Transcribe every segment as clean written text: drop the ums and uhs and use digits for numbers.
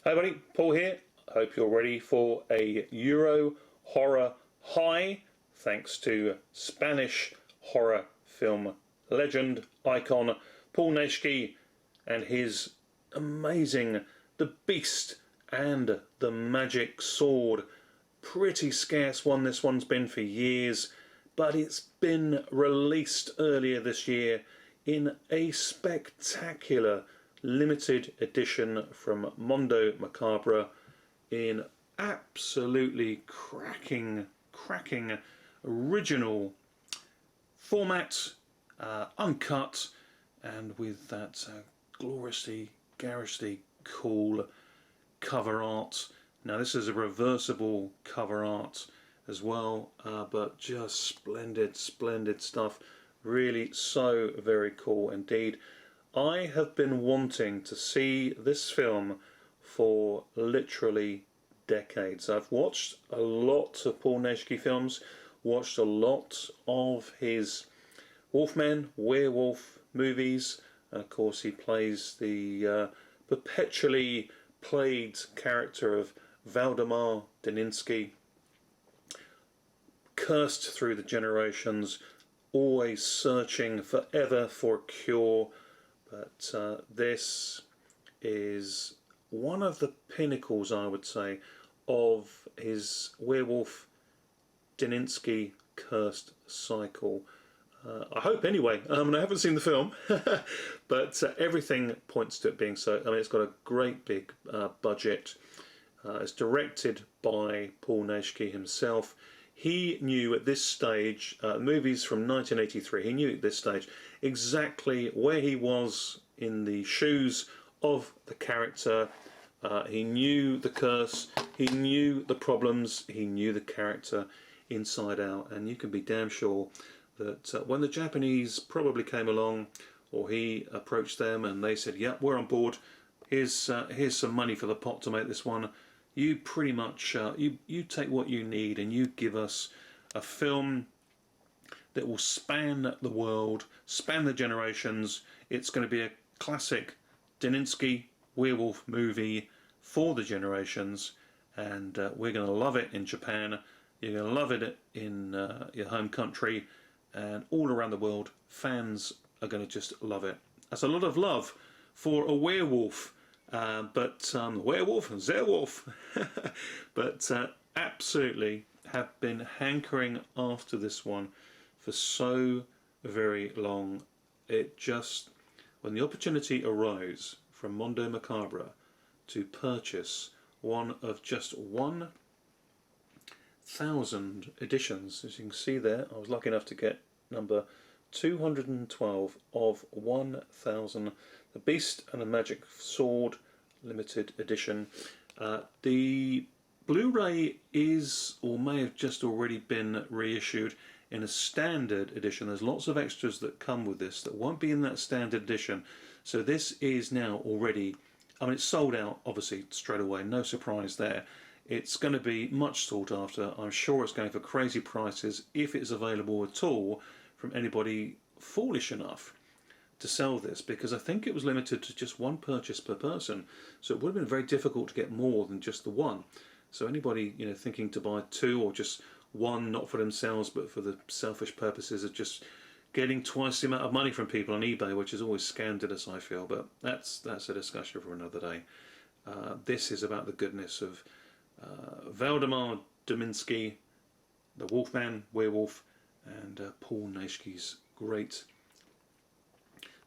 Hi everybody, Paul here. Hope you're ready for a Euro horror high, thanks to Spanish horror film legend, icon, Paul Naschy and his amazing The Beast and the Magic Sword. Pretty scarce one this one's been for years, but it's been released earlier this year in a spectacular limited edition from Mondo Macabro in absolutely cracking original format, uncut, and with that gloriously, garishly cool cover art. Now this is a reversible cover art as well, but just splendid stuff. Really so very cool indeed. I have been wanting to see this film for literally decades. I've watched a lot of Paul Naschy films, watched a lot of his Wolfman, werewolf movies. Of course he plays the perpetually plagued character of Waldemar Daninsky, cursed through the generations, always searching forever for a cure. But this is one of the pinnacles, I would say, of his werewolf Daninsky cursed cycle. I hope anyway. I haven't seen the film, but everything points to it being so. I mean, it's got a great big budget. It's directed by Paul Naschy himself. He knew at this stage, movies from 1983, he knew at this stage exactly where he was in the shoes of the character. He knew the curse, he knew the problems, he knew the character inside out, and you can be damn sure that when the Japanese probably came along, or he approached them and they said, "Yep, we're on board, here's some money for the pot to make this one," you pretty much, you take what you need and you give us a film that will span the world, span the generations. It's going to be a classic Daninsky werewolf movie for the generations, and we're going to love it in Japan, you're going to love it in your home country, and all around the world fans are going to just love it. That's a lot of love for a werewolf. But werewolf and Zerwolf, but absolutely have been hankering after this one for so very long. It just, when the opportunity arose from Mondo Macabro to purchase one of just 1,000 editions, as you can see there, I was lucky enough to get number 212 of 1,000, The Beast and the Magic Sword limited edition. The Blu-ray is, or may have just already been reissued in a standard edition. There's lots of extras that come with this that won't be in that standard edition. So this is now already, I mean, it's sold out obviously straight away, no surprise there. It's going to be much sought after. I'm sure it's going for crazy prices if it's available at all from anybody foolish enough to sell this, because I think it was limited to just one purchase per person, so it would have been very difficult to get more than just the one. So anybody, you know, thinking to buy two or just one, not for themselves but for the selfish purposes of just getting twice the amount of money from people on eBay, which is always scandalous, I feel, but that's a discussion for another day. This is about the goodness of Waldemar Daninsky, the Wolfman, werewolf, and Paul Naschy's great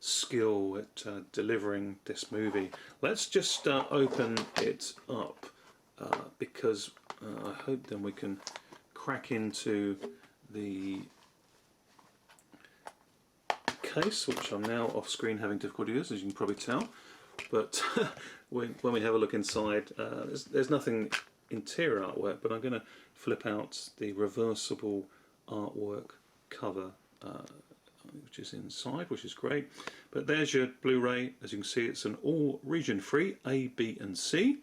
skill at delivering this movie. Let's just open it up because I hope then we can crack into the case, which I'm now off screen having difficulty with, as you can probably tell, but when we have a look inside, there's nothing interior artwork, but I'm going to flip out the reversible artwork cover which is inside, which is great. But there's your Blu-ray. As you can see, it's an all region free, A, B and C.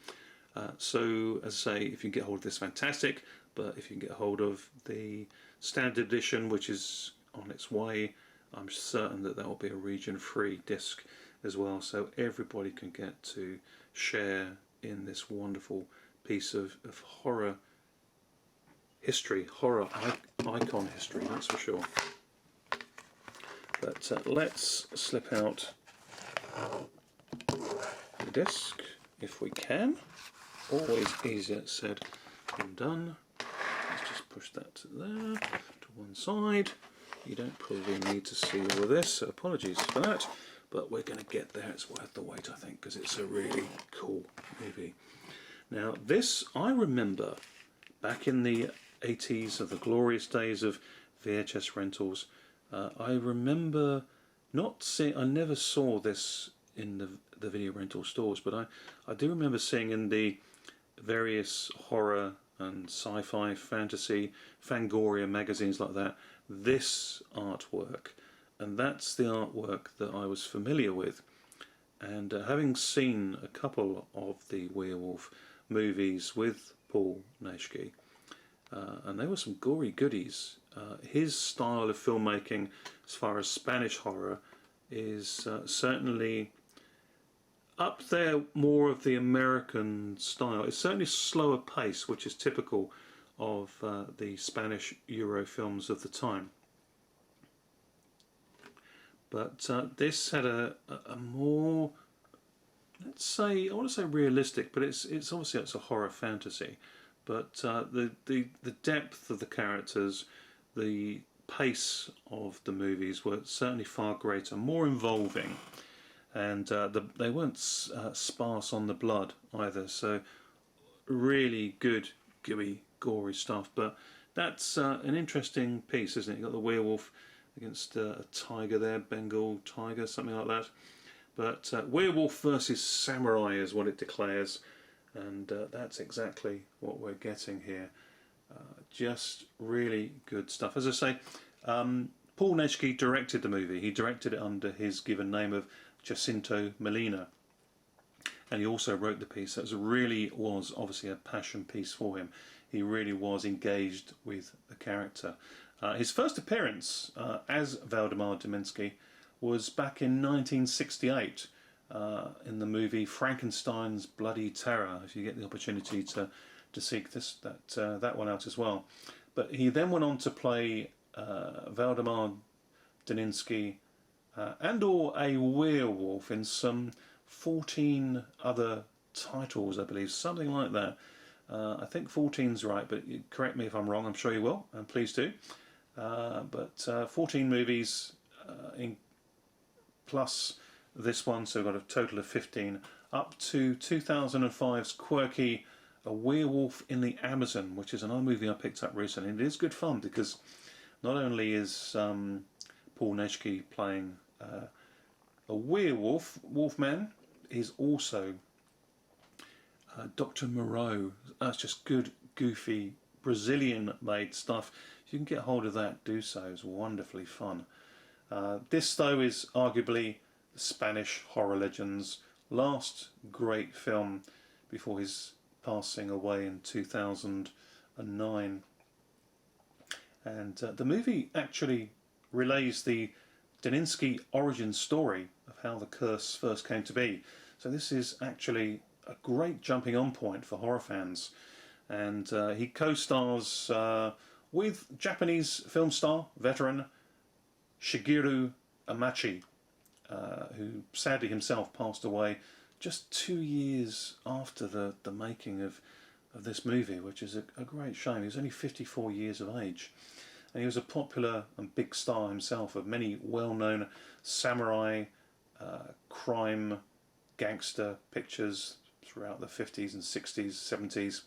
So as I say, if you can get hold of this, fantastic, but if you can get hold of the standard edition, which is on its way, I'm certain that that will be a region free disc as well, so everybody can get to share in this wonderful piece of horror history, horror icon history, that's for sure. But let's slip out the disc if we can. Always easier said than done. Let's just push that to there, to one side. You don't probably need to see all of this, so apologies for that. But we're going to get there. It's worth the wait, I think, because it's a really cool movie. Now, this I remember back in the 80s, of the glorious days of VHS rentals. I remember not seeing, I never saw this in the video rental stores, but I do remember seeing in the various horror and sci-fi, fantasy, Fangoria magazines like that, this artwork. And that's the artwork that I was familiar with. And having seen a couple of the werewolf movies with Paul Naschy, and they were some gory goodies. His style of filmmaking, as far as Spanish horror, is certainly up there, more of the American style. It's certainly slower pace, which is typical of the Spanish Euro films of the time. But this had a more, let's say, I want to say realistic, but it's obviously it's a horror fantasy. But the depth of the characters, the pace of the movies were certainly far greater, more involving, and they weren't sparse on the blood either. So really good, gooey, gory stuff. But that's an interesting piece, isn't it? You've got the werewolf against a tiger there, Bengal tiger, something like that. But werewolf versus samurai is what it declares. And that's exactly what we're getting here. Just really good stuff. As I say, Paul Naschy directed the movie. He directed it under his given name of Jacinto Molina. And he also wrote the piece. That really was obviously a passion piece for him. He really was engaged with the character. His first appearance as Waldemar Demiński was back in 1968. In the movie Frankenstein's Bloody Terror, if you get the opportunity to seek that one out as well. But he then went on to play Waldemar Demiński and or a werewolf in some 14 other titles, I believe, something like that. I think 14's right, but correct me if I'm wrong, I'm sure you will, and please do. But 14 movies plus this one, so we've got a total of 15, up to 2005's quirky A Werewolf in the Amazon, which is another movie I picked up recently. And it is good fun because not only is Paul Naschy playing a werewolf, Wolfman, he's also Dr. Moreau. That's just good, goofy, Brazilian-made stuff. If you can get hold of that, do so. It's wonderfully fun. This, though, is arguably Spanish horror legend's last great film before his passing away in 2009. And the movie actually relays the Demiński origin story of how the curse first came to be. So this is actually a great jumping on point for horror fans. And he co-stars with Japanese film star, veteran Shigeru Amachi, who sadly himself passed away just 2 years after the making of this movie, which is a great shame. He was only 54 years of age, and he was a popular and big star himself of many well-known samurai, crime, gangster pictures throughout the 50s and 60s, 70s,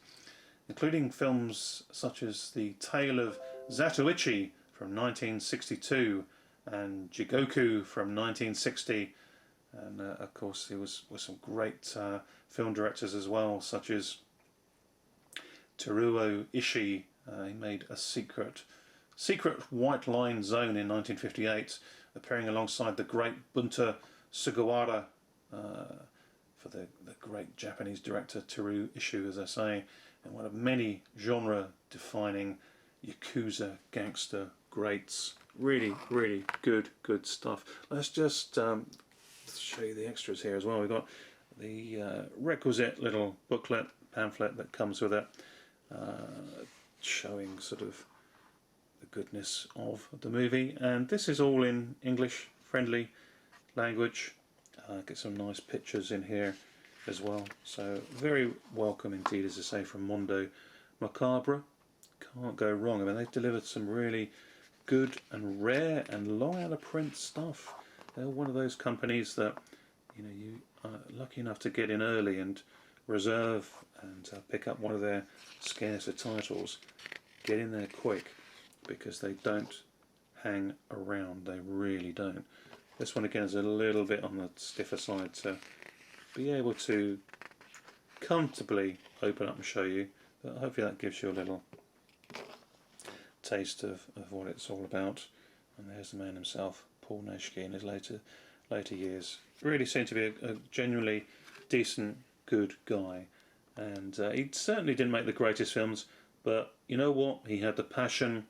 including films such as The Tale of Zatoichi from 1962 and Jigoku from 1960, and of course he was with some great film directors as well, such as Teruo Ishii. He made a secret White Line Zone in 1958, appearing alongside the great Bunta Sugawara, for the great Japanese director Teruo Ishii, as I say, and one of many genre-defining Yakuza gangster greats. Really, really good stuff. Let's just show you the extras here as well. We've got the requisite little booklet, pamphlet that comes with it, showing sort of the goodness of the movie. And this is all in English friendly language. Get some nice pictures in here as well. So very welcome indeed, as I say, from Mondo Macabro. Can't go wrong. I mean, they've delivered some really good and rare and long out of print stuff. They're one of those companies that, you know, you are lucky enough to get in early and reserve and pick up one of their scarcer titles. Get in there quick, because they don't hang around. They really don't. This one again is a little bit on the stiffer side to be able to comfortably open up and show you, but hopefully that gives you a little taste of what it's all about. And there's the man himself, Paul Naschy, in his later years. Really seemed to be a genuinely decent, good guy, and he certainly didn't make the greatest films, but you know what? He had the passion,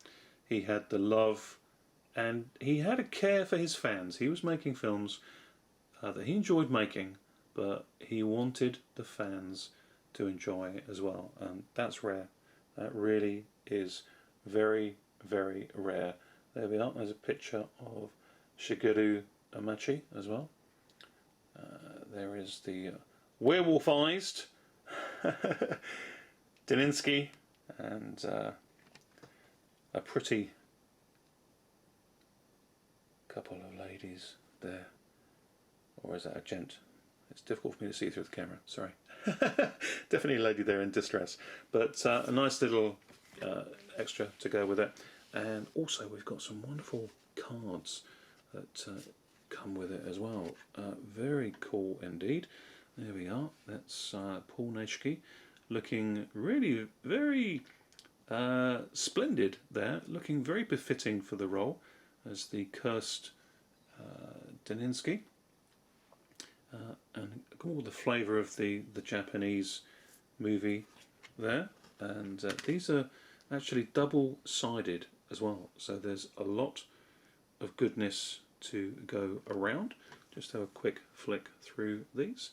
he had the love, and he had a care for his fans. He was making films that he enjoyed making, but he wanted the fans to enjoy as well, and that's rare. That really is very, very rare. There we are. There's a picture of Shigeru Amachi as well. There is the werewolfized Daninsky, and a pretty couple of ladies there. Or is that a gent? It's difficult for me to see through the camera, sorry. Definitely a lady there in distress. But a nice little extra to go with it. And also we've got some wonderful cards that come with it as well. Very cool indeed. There we are. That's Paul Naschy, looking really very splendid there, looking very befitting for the role as the cursed Daninsky. And all the flavour of the Japanese movie there. And these are actually double-sided as well, so there's a lot of goodness to go around. Just have a quick flick through these,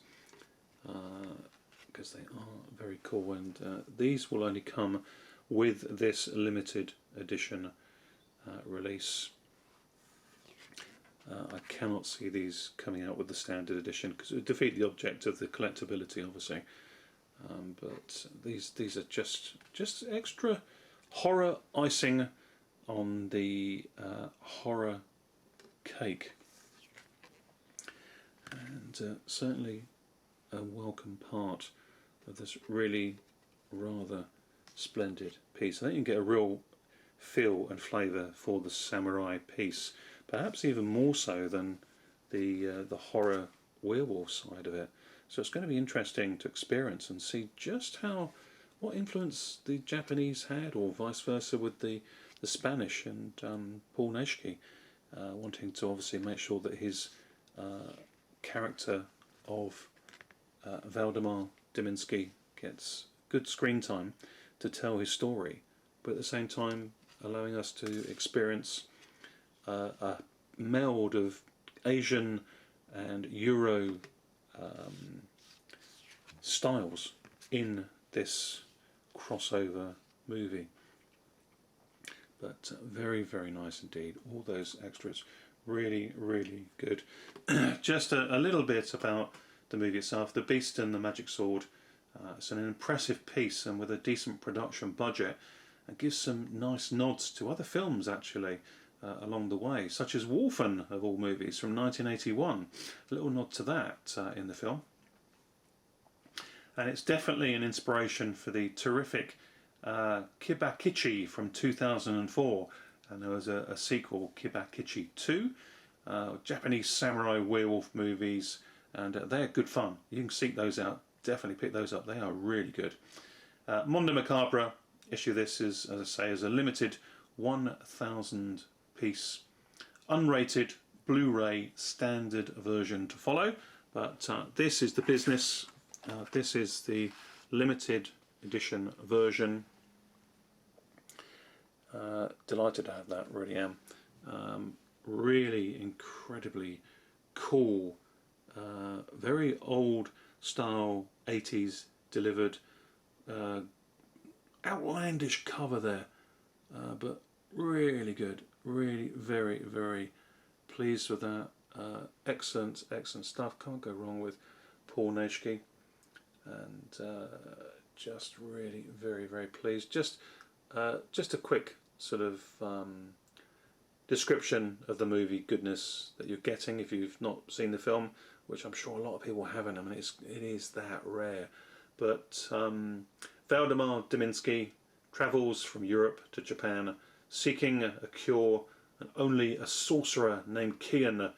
because they are very cool, and these will only come with this limited edition release. I cannot see these coming out with the standard edition, because it would defeat the object of the collectability, obviously. But these are just extra horror icing on the horror cake, and certainly a welcome part of this really rather splendid piece. I think you can get a real feel and flavour for the samurai piece, perhaps even more so than the horror werewolf side of it. So it's going to be interesting to experience and see just what influence the Japanese had, or vice versa with the Spanish, and Paul Naschy wanting to obviously make sure that his character of Valdemar Deminsky gets good screen time to tell his story, but at the same time allowing us to experience a meld of Asian and Euro styles in this crossover movie. But very, very nice indeed. All those extras, really, really good. Just a little bit about the movie itself. The Beast and the Magic Sword. It's an impressive piece, and with a decent production budget, it gives some nice nods to other films actually along the way, such as Wolfen, of all movies, from 1981. A little nod to that in the film. And it's definitely an inspiration for the terrific Kibakichi from 2004, and there was a sequel, Kibakichi 2, Japanese samurai werewolf movies, and they're good fun. You can seek those out, definitely pick those up, they are really good. Mondo Macabro issue this is, as I say, is a limited 1,000 piece unrated Blu-ray standard version to follow, but this is the business. This is the limited edition version. Delighted to have that, really am. Really incredibly cool, very old style 80s delivered. Outlandish cover there, but really good. Really very, very pleased with that. Excellent stuff. Can't go wrong with Paul Naschy, and just really very, very pleased. Just a quick sort of description of the movie goodness that you're getting if you've not seen the film, which I'm sure a lot of people haven't. I mean, it is that rare. But Valdemar Dominsky travels from Europe to Japan seeking a cure, and only a sorcerer named Kian,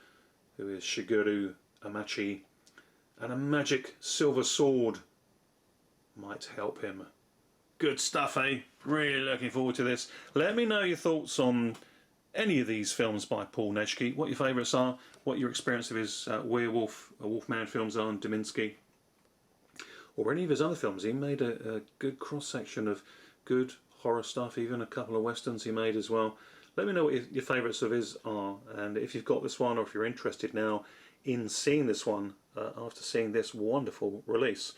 who is Shigeru Amachi, and a magic silver sword might help him. Good stuff, eh? Really looking forward to this. Let me know your thoughts on any of these films by Paul Naschy, what your favourites are, what your experience of his werewolf, Wolfman films are on Dominsky, or any of his other films. He made a good cross-section of good horror stuff, even a couple of westerns he made as well. Let me know what your favourites of his are, and if you've got this one, or if you're interested now in seeing this one after seeing this wonderful release.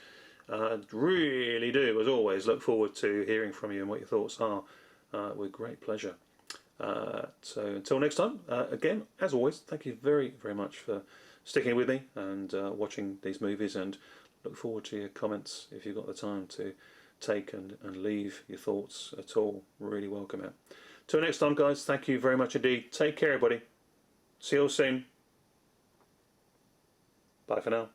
Really do, as always, look forward to hearing from you and what your thoughts are with great pleasure. So until next time, again, as always, thank you very, very much for sticking with me and watching these movies, and look forward to your comments if you've got the time to take and leave your thoughts at all. Really welcome it. Till next time, guys, thank you very much indeed. Take care, everybody. See you all soon. Bye for now.